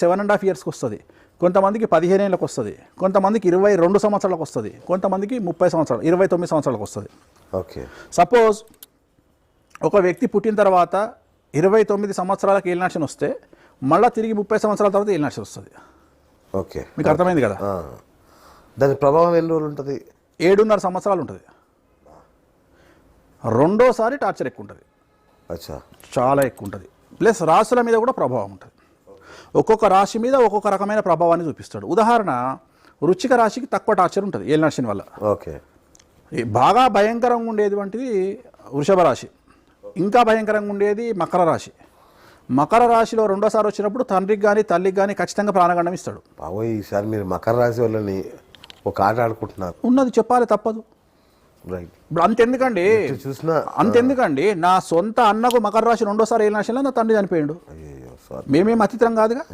7.5 yearsకి వస్తుంది, కొంతమందికి 15 ఏళ్ళకి వస్తుంది, కొంతమందికి 22 సంవత్సరాలకు వస్తుంది, కొంతమందికి 30 సంవత్సరాలు 29 సంవత్సరాలకు వస్తుంది. ఓకే. సపోజ్ ఒక వ్యక్తి పుట్టిన తర్వాత 29 సంవత్సరాలకు ఏలినాశనం వస్తే మళ్ళీ తిరిగి 30 సంవత్సరాల తర్వాత ఏలినాశనం వస్తుంది. ఓకే, మీకు అర్థమైంది కదా. దాని ప్రభావం ఎన్ని రోజులు ఉంటుంది? 7.5 సంవత్సరాలు ఉంటుంది. రెండోసారి టార్చర్ ఎక్కువ ఉంటుంది, అచ్చా, చాలా ఎక్కువ ఉంటుంది. ప్లస్ రాశుల మీద కూడా ప్రభావం ఉంటుంది. ఒక్కొక్క రాశి మీద ఒక్కొక్క రకమైన ప్రభావాన్ని చూపిస్తాడు. ఉదాహరణ, వృశ్చిక రాశికి తక్కువ టార్చర్ ఉంటుంది ఏలినాశనం వల్ల. ఓకే. బాగా భయంకరంగా ఉండేది వంటిది వృషభ రాశి, ఇంకా భయంకరంగా ఉండేది మకర రాశి. మకర రాశిలో రెండోసారి వచ్చినప్పుడు తండ్రికి కానీ తల్లికి కానీ ఖచ్చితంగా ప్రాణగండం ఇస్తాడు. బాబోయ్, ఈసారి మీరు మకర రాశి వాళ్ళని ఒక ఆట ఆడుకుంటున్నారు. ఉన్నది చెప్పాలి, తప్పదు. రైట్. ఇప్పుడు అంతెందుకండి, చూసినా అంతెందుకండి, నా సొంత అన్నకు మకర రాశి రెండోసారి ఏలినాశనంలో నా తండ్రి చనిపోయాడు. అయ్యో, సారీ. మేమేం అతిథరం కాదుగా.